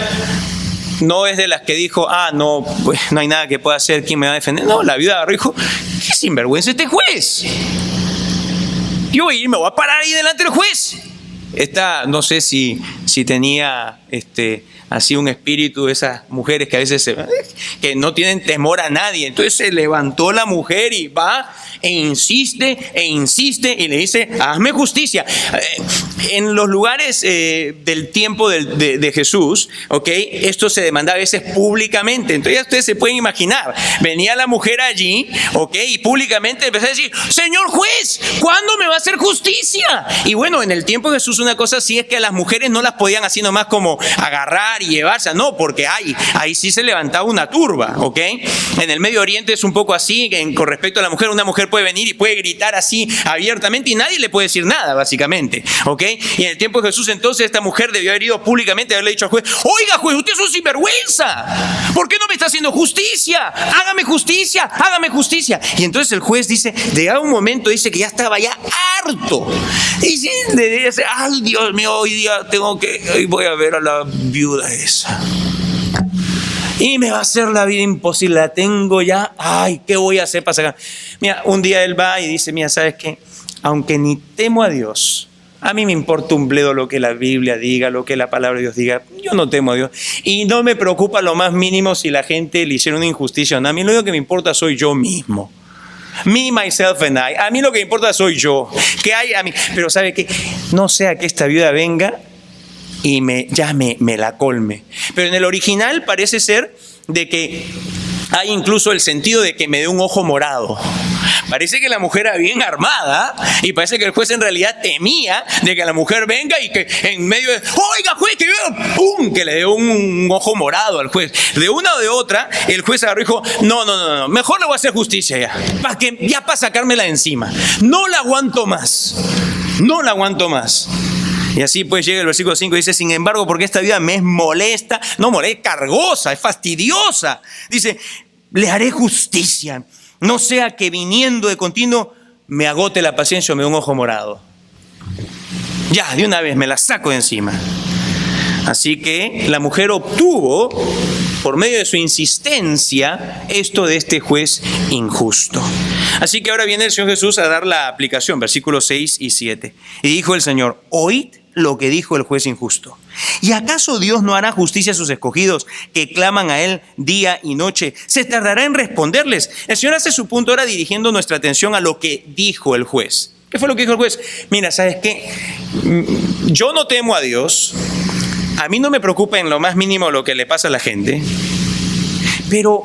no es de las que dijo, no, pues no hay nada que pueda hacer, ¿quién me va a defender? No, la viuda dijo, qué sinvergüenza este juez. Yo me voy a parar ahí delante del juez. No sé si tenía así un espíritu de esas mujeres que a veces que no tienen temor a nadie. Entonces se levantó la mujer y va e insiste y le dice, hazme justicia. En los lugares del tiempo de Jesús, esto se demandaba a veces públicamente. Entonces ya ustedes se pueden imaginar, venía la mujer allí, y públicamente empezó a decir, señor juez, ¿cuándo me va a hacer justicia? Y bueno, en el tiempo de Jesús una cosa así es que a las mujeres no las podían así nomás como agarrar y llevarse, no, porque ahí sí se levantaba una turba, ¿ok? En el Medio Oriente es un poco así, con respecto a la mujer, una mujer puede venir y puede gritar así abiertamente y nadie le puede decir nada, básicamente, ¿ok? Y en el tiempo de Jesús entonces esta mujer debió haber ido públicamente a haberle dicho al juez: oiga juez, usted es un sinvergüenza, ¿por qué no me está haciendo justicia? Hágame justicia, hágame justicia. Y entonces el juez dice, llegado un momento, dice que ya estaba ya harto. Y dice, ay Dios mío, hoy día hoy voy a ver a la viuda esa. Y me va a hacer la vida imposible, la tengo ya, ay, ¿qué voy a hacer para sacar? Mira, un día él va y dice, mira, ¿sabes qué? Aunque ni temo a Dios, a mí me importa un bledo lo que la Biblia diga, lo que la palabra de Dios diga. Yo no temo a Dios. Y no me preocupa lo más mínimo si la gente le hiciera una injusticia o no. A mí lo único que me importa soy yo mismo. Me, myself and I. A mí lo que me importa soy yo. ¿Qué hay a mí? Pero ¿sabe qué? No sea que esta viuda venga y me la colme. Pero en el original parece ser de que hay incluso el sentido de que me dé un ojo morado. Parece que la mujer era bien armada y parece que el juez en realidad temía de que la mujer venga y que en medio de, oiga juez, que yo, ¡pum!, que le dé un ojo morado al juez. De una o de otra, el juez agarró y dijo, no, mejor le voy a hacer justicia ya, para sacármela de encima. No la aguanto más. Y así pues llega el versículo 5 y dice, sin embargo, porque esta vida me es molesta, cargosa, es fastidiosa. Dice, le haré justicia, no sea que viniendo de continuo me agote la paciencia o me dé un ojo morado. Ya, de una vez me la saco de encima. Así que la mujer obtuvo, por medio de su insistencia, esto de este juez injusto. Así que ahora viene el Señor Jesús a dar la aplicación, versículos 6 y 7. Y dijo el Señor, oíd lo que dijo el juez injusto. ¿Y acaso Dios no hará justicia a sus escogidos que claman a Él día y noche? ¿Se tardará en responderles? El Señor hace su punto ahora dirigiendo nuestra atención a lo que dijo el juez. ¿Qué fue lo que dijo el juez? Mira, ¿sabes qué? Yo no temo a Dios. A mí no me preocupa en lo más mínimo lo que le pasa a la gente. Pero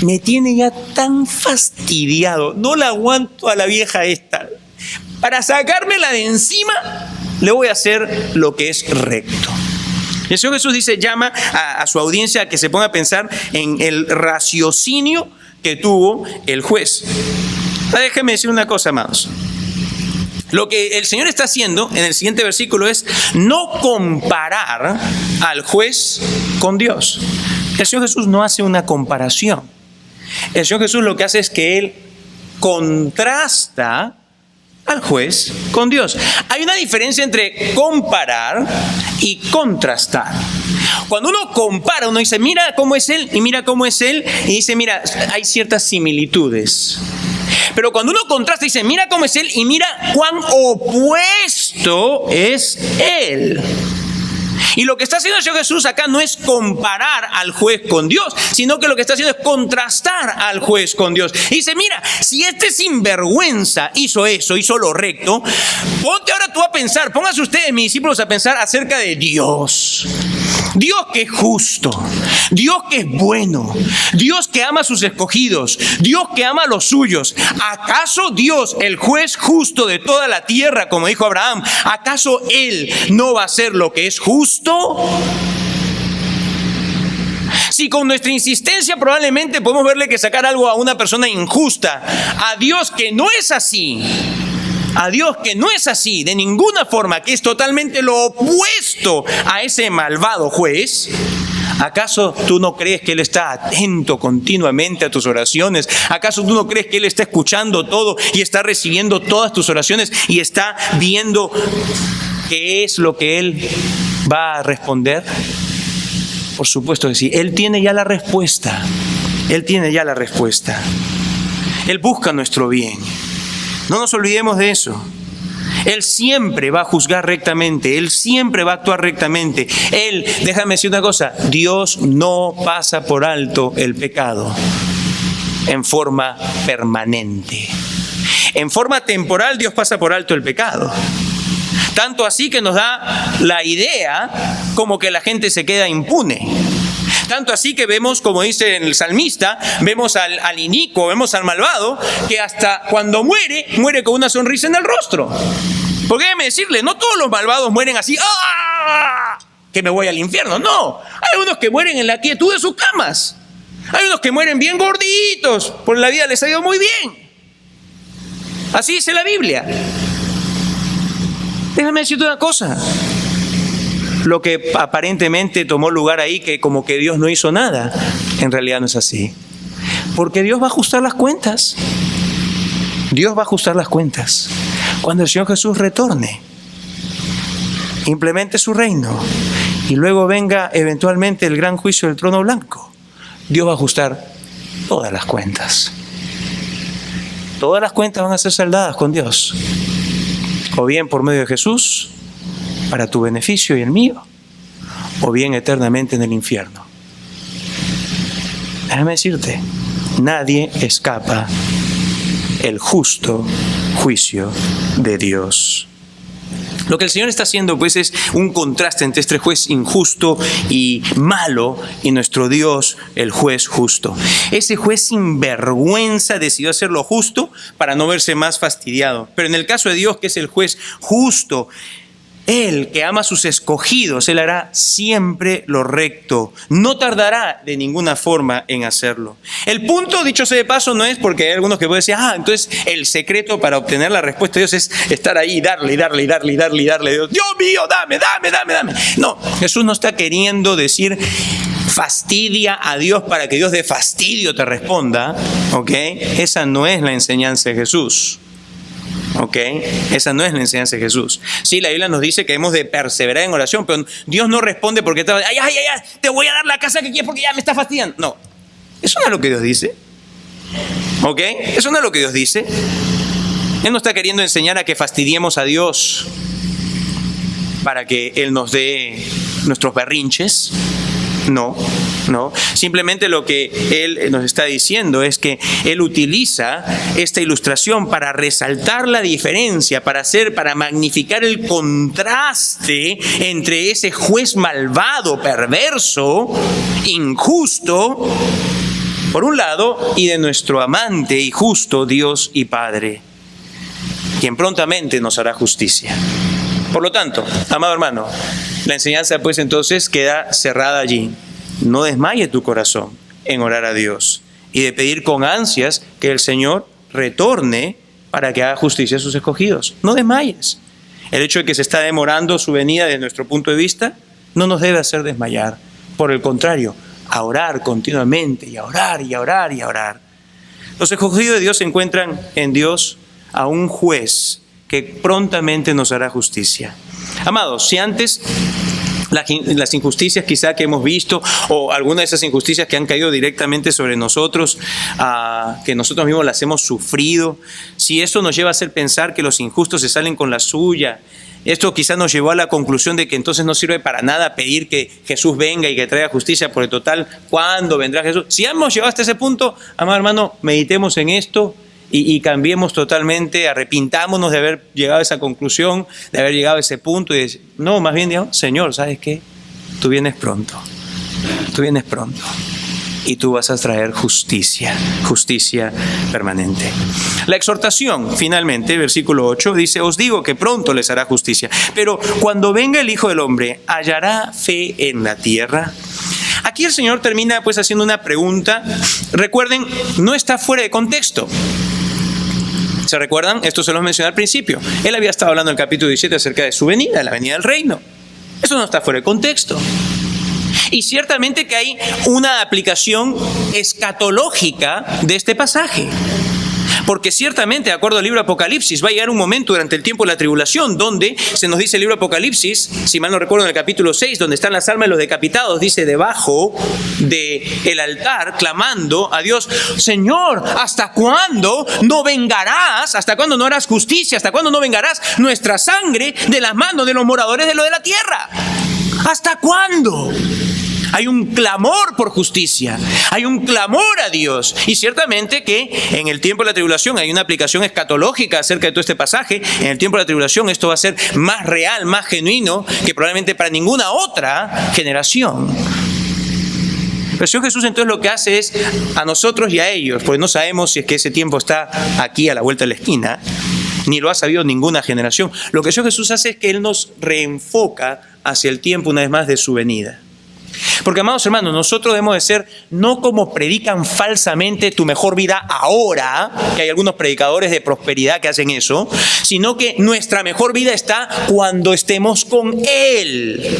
me tiene ya tan fastidiado. No la aguanto a la vieja esta. Para sacármela de encima, le voy a hacer lo que es recto. El Señor Jesús dice, llama a su audiencia a que se ponga a pensar en el raciocinio que tuvo el juez. Déjenme decir una cosa, amados. Lo que el Señor está haciendo en el siguiente versículo es no comparar al juez con Dios. El Señor Jesús no hace una comparación. El Señor Jesús lo que hace es que Él contrasta al juez con Dios. Hay una diferencia entre comparar y contrastar. Cuando uno compara, uno dice, mira cómo es Él y mira cómo es Él, y dice, mira, hay ciertas similitudes. Pero cuando uno contrasta, dice, mira cómo es Él y mira cuán opuesto es Él. Y lo que está haciendo el Señor Jesús acá no es comparar al juez con Dios, sino que lo que está haciendo es contrastar al juez con Dios. Y dice, mira, si este sinvergüenza hizo eso, hizo lo recto, ponte ahora tú a pensar, pónganse ustedes, mis discípulos, a pensar acerca de Dios. Dios que es justo, Dios que es bueno, Dios que ama a sus escogidos, Dios que ama a los suyos. ¿Acaso Dios, el juez justo de toda la tierra, como dijo Abraham, acaso Él no va a hacer lo que es justo? Si con nuestra insistencia probablemente podemos verle que sacar algo a una persona injusta, a Dios que no es así, a Dios que no es así de ninguna forma, que es totalmente lo opuesto a ese malvado juez, ¿acaso tú no crees que Él está atento continuamente a tus oraciones? ¿Acaso tú no crees que Él está escuchando todo y está recibiendo todas tus oraciones y está viendo qué es lo que Él va a responder? Por supuesto que sí. Él tiene ya la respuesta. Él tiene ya la respuesta. Él busca nuestro bien. No nos olvidemos de eso. Él siempre va a juzgar rectamente. Él siempre va a actuar rectamente. Él, déjame decir una cosa, Dios no pasa por alto el pecado en forma permanente. En forma temporal Dios pasa por alto el pecado. Tanto así que nos da la idea como que la gente se queda impune. Tanto así que vemos, como dice el salmista, vemos al inicuo, vemos al malvado, que hasta cuando muere con una sonrisa en el rostro. Porque déjeme decirle, no todos los malvados mueren así, ¡ah!, que me voy al infierno. No, hay unos que mueren en la quietud de sus camas. Hay unos que mueren bien gorditos, por la vida les ha ido muy bien. Así dice la Biblia. Déjame decirte una cosa. Lo que aparentemente tomó lugar ahí, que como que Dios no hizo nada, en realidad no es así. Porque Dios va a ajustar las cuentas. Dios va a ajustar las cuentas. Cuando el Señor Jesús retorne, implemente su reino y luego venga eventualmente el gran juicio del trono blanco, Dios va a ajustar todas las cuentas. Todas las cuentas van a ser saldadas con Dios. O bien por medio de Jesús, para tu beneficio y el mío, o bien eternamente en el infierno. Déjame decirte, nadie escapa el justo juicio de Dios. Lo que el Señor está haciendo pues es un contraste entre este juez injusto y malo y nuestro Dios, el juez justo. Ese juez sin vergüenza decidió hacer lo justo para no verse más fastidiado. Pero en el caso de Dios, que es el juez justo, Él que ama a sus escogidos, Él hará siempre lo recto. No tardará de ninguna forma en hacerlo. El punto, dicho sea de paso, no es porque hay algunos que pueden decir, entonces el secreto para obtener la respuesta de Dios es estar ahí y darle. Dios mío, dame. No, Jesús no está queriendo decir fastidia a Dios para que Dios de fastidio te responda. ¿Ok? Esa no es la enseñanza de Jesús. ¿Ok? Esa no es la enseñanza de Jesús. Sí, la Biblia nos dice que hemos de perseverar en oración, pero Dios no responde porque te voy a dar la casa que quieres porque ya me está fastidiando. No, eso no es lo que Dios dice. ¿Ok? Eso no es lo que Dios dice. Él no está queriendo enseñar a que fastidiemos a Dios para que Él nos dé nuestros berrinches. No. Simplemente lo que Él nos está diciendo es que Él utiliza esta ilustración para resaltar la diferencia, para magnificar el contraste entre ese juez malvado, perverso, injusto, por un lado, y de nuestro amante y justo Dios y Padre, quien prontamente nos hará justicia. Por lo tanto, amado hermano, la enseñanza pues entonces queda cerrada allí. No desmaye tu corazón en orar a Dios y de pedir con ansias que el Señor retorne para que haga justicia a sus escogidos. No desmayes. El hecho de que se está demorando su venida desde nuestro punto de vista no nos debe hacer desmayar. Por el contrario, a orar continuamente y a orar. Los escogidos de Dios se encuentran en Dios a un juez que prontamente nos hará justicia. Amados, si antes las injusticias quizá que hemos visto o algunas de esas injusticias que han caído directamente sobre nosotros, que nosotros mismos las hemos sufrido, si esto nos lleva a hacer pensar que los injustos se salen con la suya, esto quizás nos llevó a la conclusión de que entonces no sirve para nada pedir que Jesús venga y que traiga justicia, por el total, ¿cuándo vendrá Jesús? Si hemos llegado hasta ese punto, amado hermano, meditemos en esto y cambiemos totalmente, arrepintámonos de haber llegado a esa conclusión, de haber llegado a ese punto y decir, no, más bien digamos, Señor, ¿sabes qué? Tú vienes pronto y tú vas a traer justicia permanente. La exhortación, finalmente, versículo 8, dice, os digo que pronto les hará justicia, pero cuando venga el Hijo del Hombre, ¿hallará fe en la tierra? Aquí el Señor termina pues haciendo una pregunta. Recuerden, no está fuera de contexto. ¿Se recuerdan? Esto se los mencioné al principio. Él había estado hablando en el capítulo 17 acerca de su venida, la venida del reino. Eso no está fuera de contexto. Y ciertamente que hay una aplicación escatológica de este pasaje. Porque ciertamente, de acuerdo al libro de Apocalipsis, va a llegar un momento durante el tiempo de la tribulación donde se nos dice el libro de Apocalipsis, si mal no recuerdo en el capítulo 6, donde están las almas de los decapitados, dice debajo del altar, clamando a Dios, Señor, ¿hasta cuándo no vengarás? ¿Hasta cuándo no harás justicia? ¿Hasta cuándo no vengarás nuestra sangre de las manos de los moradores de lo de la tierra? ¿Hasta cuándo? Hay un clamor por justicia, hay un clamor a Dios. Y ciertamente que en el tiempo de la tribulación hay una aplicación escatológica acerca de todo este pasaje. En el tiempo de la tribulación esto va a ser más real, más genuino que probablemente para ninguna otra generación. Pero el Señor Jesús entonces lo que hace es a nosotros y a ellos, porque no sabemos si es que ese tiempo está aquí a la vuelta de la esquina, ni lo ha sabido ninguna generación. Lo que el Señor Jesús hace es que Él nos reenfoca hacia el tiempo, una vez más, de su venida. Porque, amados hermanos, nosotros debemos de ser no como predican falsamente tu mejor vida ahora, que hay algunos predicadores de prosperidad que hacen eso, sino que nuestra mejor vida está cuando estemos con Él.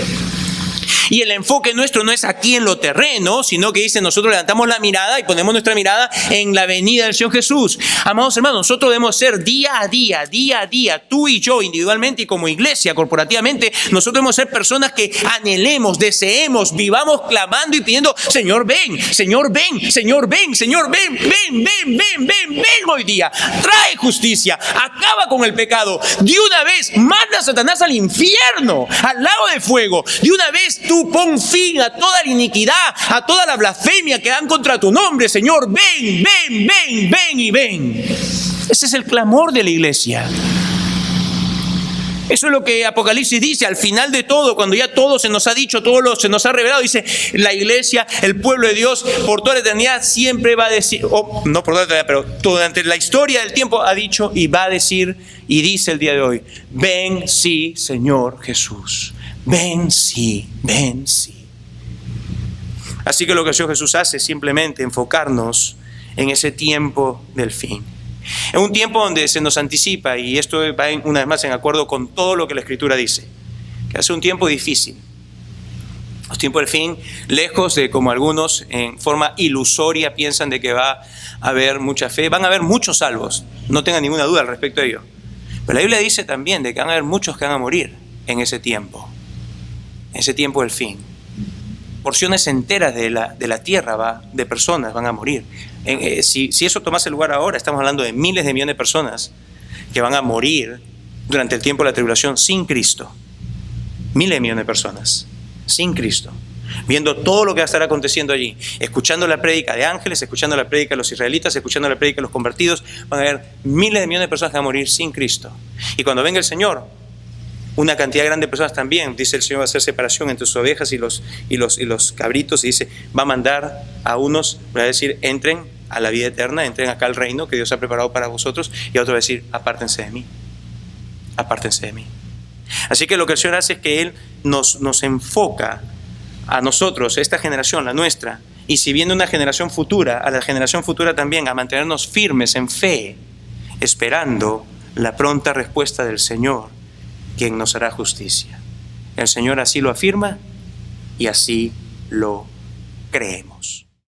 Y el enfoque nuestro no es aquí en lo terreno, sino que dice, nosotros levantamos la mirada y ponemos nuestra mirada en la venida del Señor Jesús. Amados hermanos, nosotros debemos ser día a día, tú y yo individualmente y como iglesia, corporativamente, nosotros debemos ser personas que anhelemos, deseemos, vivamos clamando y pidiendo, Señor, ven, Señor, ven, Señor, ven, Señor, ven hoy día. Trae justicia, acaba con el pecado. De una vez, manda a Satanás al infierno, al lago de fuego. De una vez, tú pon fin a toda la iniquidad, a toda la blasfemia que dan contra tu nombre, Señor. Ven y ven. Ese es el clamor de la iglesia. Eso es lo que Apocalipsis dice al final de todo, cuando ya todo se nos ha dicho, se nos ha revelado. Dice, la iglesia, el pueblo de Dios, por toda la eternidad siempre va a decir, no por toda la eternidad, pero durante la historia del tiempo ha dicho y va a decir y dice el día de hoy, ven sí, Señor Jesús. Ven sí. Así que lo que el Señor Jesús hace es simplemente enfocarnos en ese tiempo del fin. En un tiempo donde se nos anticipa, y esto va una vez más en acuerdo con todo lo que la Escritura dice, que hace un tiempo difícil. Los tiempos del fin, lejos de como algunos en forma ilusoria piensan de que va a haber mucha fe, van a haber muchos salvos, no tengan ninguna duda al respecto de ello. Pero la Biblia dice también de que van a haber muchos que van a morir en ese tiempo del fin. Porciones enteras de la tierra de personas van a morir. Si eso tomase lugar ahora, estamos hablando de miles de millones de personas que van a morir durante el tiempo de la tribulación sin Cristo. Miles de millones de personas sin Cristo, viendo todo lo que va a estar aconteciendo allí, escuchando la prédica de ángeles, escuchando la prédica de los israelitas, escuchando la prédica de los convertidos. Van a haber miles de millones de personas que van a morir sin Cristo. Y cuando venga el Señor, una cantidad grande de personas también, dice el Señor, va a hacer separación entre sus ovejas y los cabritos, y dice, va a mandar a unos, va a decir, entren a la vida eterna, entren acá al reino que Dios ha preparado para vosotros, y a otros va a decir, apártense de mí. Así que lo que el Señor hace es que Él nos enfoca a nosotros, a esta generación, la nuestra, y si viene una generación futura, a la generación futura también, a mantenernos firmes en fe, esperando la pronta respuesta del Señor, quien nos hará justicia. El Señor así lo afirma y así lo creemos.